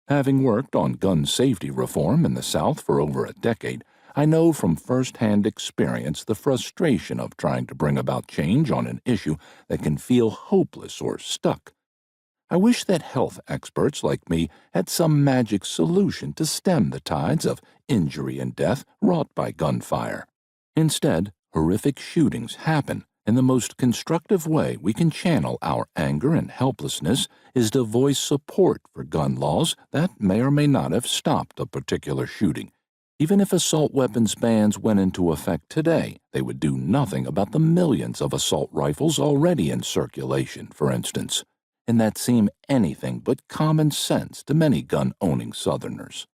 Having worked on gun safety reform in the South for over a decade, I know from first-hand experience the frustration of trying to bring about change on an issue that can feel hopeless or stuck. I wish that health experts like me had some magic solution to stem the tides of injury and death wrought by gunfire. Instead, horrific shootings happen, and the most constructive way we can channel our anger and helplessness is to voice support for gun laws that may or may not have stopped a particular shooting. Even if assault weapons bans went into effect today, they would do nothing about the millions of assault rifles already in circulation, for instance, and that seem anything but common sense to many gun-owning Southerners.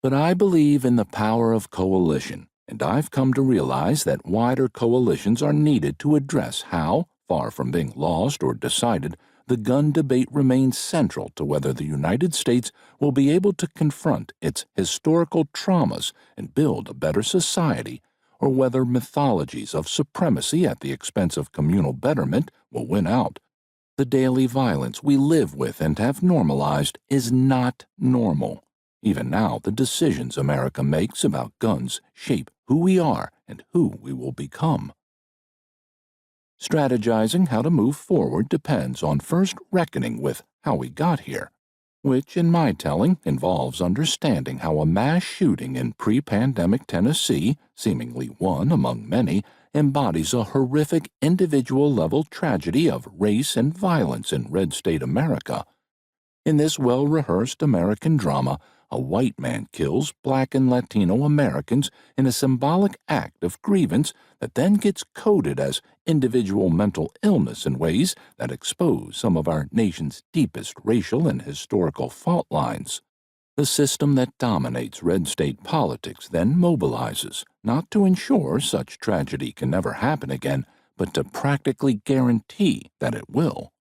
But I believe in the power of coalition, and I've come to realize that wider coalitions are needed to address how, far from being lost or decided, the gun debate remains central to whether the United States will be able to confront its historical traumas and build a better society, or whether mythologies of supremacy at the expense of communal betterment will win out. The daily violence we live with and have normalized is not normal. Even now, the decisions America makes about guns shape who we are and who we will become. Strategizing how to move forward depends on first reckoning with how we got here, which, in my telling, involves understanding how a mass shooting in pre-pandemic Tennessee, seemingly one among many, embodies a horrific individual-level tragedy of race and violence in red state America. In this well-rehearsed American drama, a white man kills Black and Latino Americans in a symbolic act of grievance that then gets coded as individual mental illness in ways that expose some of our nation's deepest racial and historical fault lines. The system that dominates red state politics then mobilizes, not to ensure such tragedy can never happen again, but to practically guarantee that it will.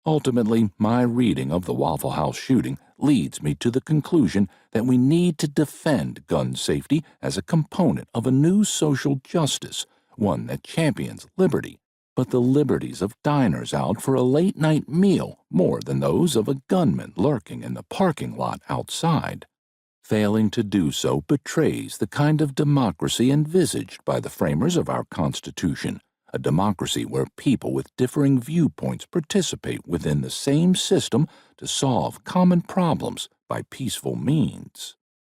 Ultimately, my reading of the Waffle House shooting leads me to the conclusion that we need to defend gun safety as a component of a new social justice, one that champions liberty, but the liberties of diners out for a late-night meal more than those of a gunman lurking in the parking lot outside. Failing to do so betrays the kind of democracy envisaged by the framers of our Constitution, a democracy where people with differing viewpoints participate within the same system to solve common problems by peaceful means.